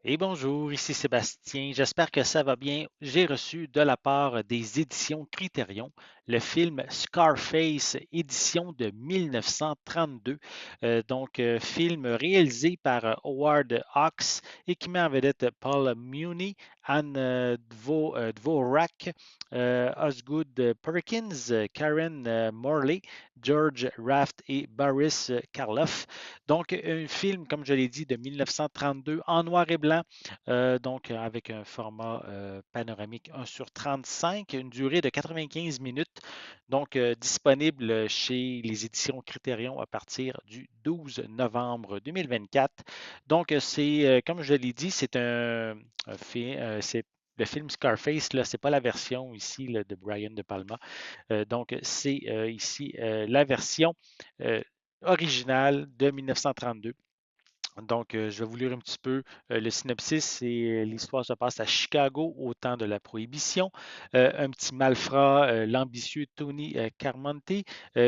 Et bonjour, ici Sébastien. J'espère que ça va bien. J'ai reçu de la part des éditions Criterion le film Scarface, édition de 1932. Film réalisé par Howard Hawks et qui met en vedette Paul Muni, Anne Dvorak, Osgood Perkins, Karen Morley, George Raft et Boris Karloff. Donc, un film, comme je l'ai dit, de 1932 en noir et blanc, avec un format panoramique 1 sur 35, une durée de 95 minutes, disponible chez les éditions Criterion à partir du 12 novembre 2024. Comme je l'ai dit, c'est un film, c'est le film Scarface, là, c'est pas la version ici là, de Brian De Palma. C'est ici la version euh, originale de 1932. Je vais vous lire un petit peu le synopsis. L'histoire se passe à Chicago au temps de la Prohibition. Un petit malfrat, l'ambitieux Tony Carmonte,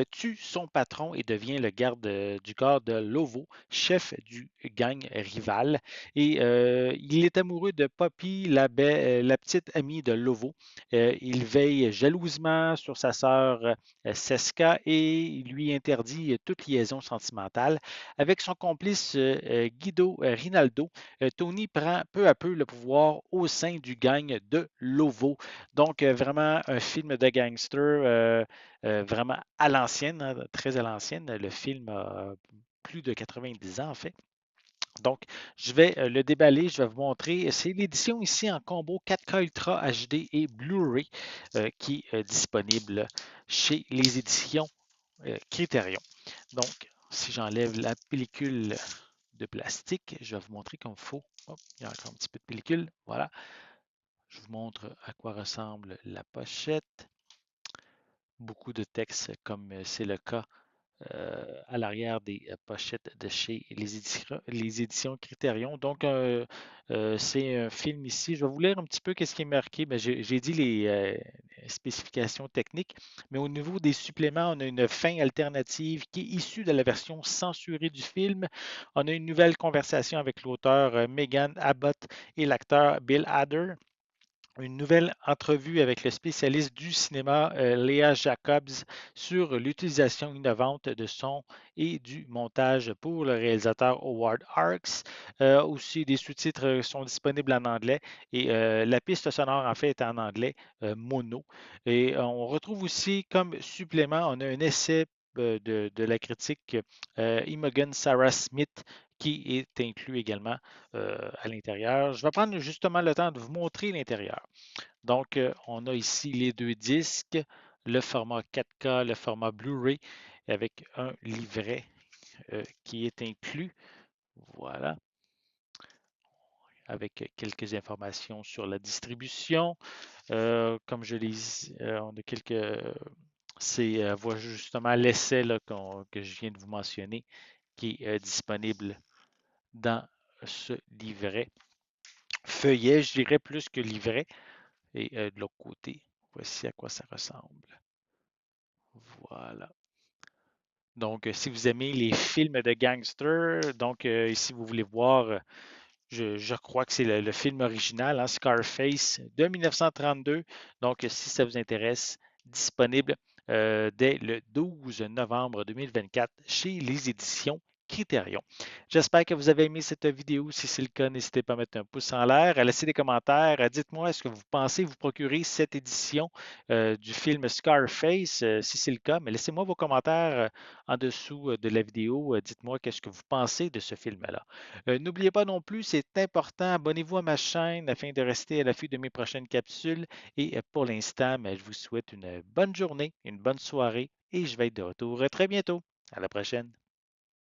tue son patron et devient le garde du corps de Lovo, chef du gang rival. Il est amoureux de Poppy, la petite amie de Lovo. Il veille jalousement sur sa sœur Seska et il lui interdit toute liaison sentimentale. Avec son complice Guido Rinaldo, Tony prend peu à peu le pouvoir au sein du gang de Lovo. Vraiment un film de gangster vraiment à l'ancienne, hein, très à l'ancienne. Le film a plus de 90 ans en fait. Donc, je vais le déballer, je vais vous montrer. C'est l'édition ici en combo 4K Ultra HD et Blu-ray qui est disponible chez les éditions Criterion. Donc, si j'enlève la pellicule de plastique, je vais vous montrer comme il faut. Hop, il y a encore un petit peu de pellicule. Voilà. Je vous montre à quoi ressemble la pochette. Beaucoup de texte, comme c'est le cas à l'arrière des pochettes de chez les éditions Criterion. C'est un film ici. Je vais vous lire un petit peu qu'est-ce qui est marqué. J'ai dit les spécifications techniques, mais au niveau des suppléments, on a une fin alternative qui est issue de la version censurée du film. On a une nouvelle conversation avec l'auteur Megan Abbott et l'acteur Bill Hader, une nouvelle entrevue avec le spécialiste du cinéma Léa Jacobs sur l'utilisation innovante de son et du montage pour le réalisateur Howard Hawks. Aussi, des sous-titres sont disponibles en anglais et la piste sonore en fait est en anglais mono. Et on retrouve aussi comme supplément, on a un essai de la critique Imogen Sarah Smith qui est inclus également à l'intérieur. Je vais prendre justement le temps de vous montrer l'intérieur. On a ici les deux disques, le format 4K, le format Blu-ray, avec un livret qui est inclus. Voilà, avec quelques informations sur la distribution. Comme je l'ai dit, on a quelques. Voilà justement l'essai là, que je viens de vous mentionner qui est disponible dans ce livret. Feuillet, je dirais plus que livret. Et de l'autre côté, voici à quoi ça ressemble. Voilà. Si vous aimez les films de gangsters, ici, vous voulez voir, je crois que c'est le film original, hein, Scarface de 1932. Si ça vous intéresse, disponible dès le 12 novembre 2024 chez les éditions Criterion. J'espère que vous avez aimé cette vidéo. Si c'est le cas, n'hésitez pas à mettre un pouce en l'air, à laisser des commentaires. Dites-moi, est-ce que vous pensez vous procurer cette édition du film Scarface? Si c'est le cas, mais laissez-moi vos commentaires en dessous de la vidéo. Dites-moi qu'est-ce que vous pensez de ce film-là. N'oubliez pas non plus, c'est important, abonnez-vous à ma chaîne afin de rester à l'affût de mes prochaines capsules. Et pour l'instant, je vous souhaite une bonne journée, une bonne soirée et je vais être de retour très bientôt. À la prochaine.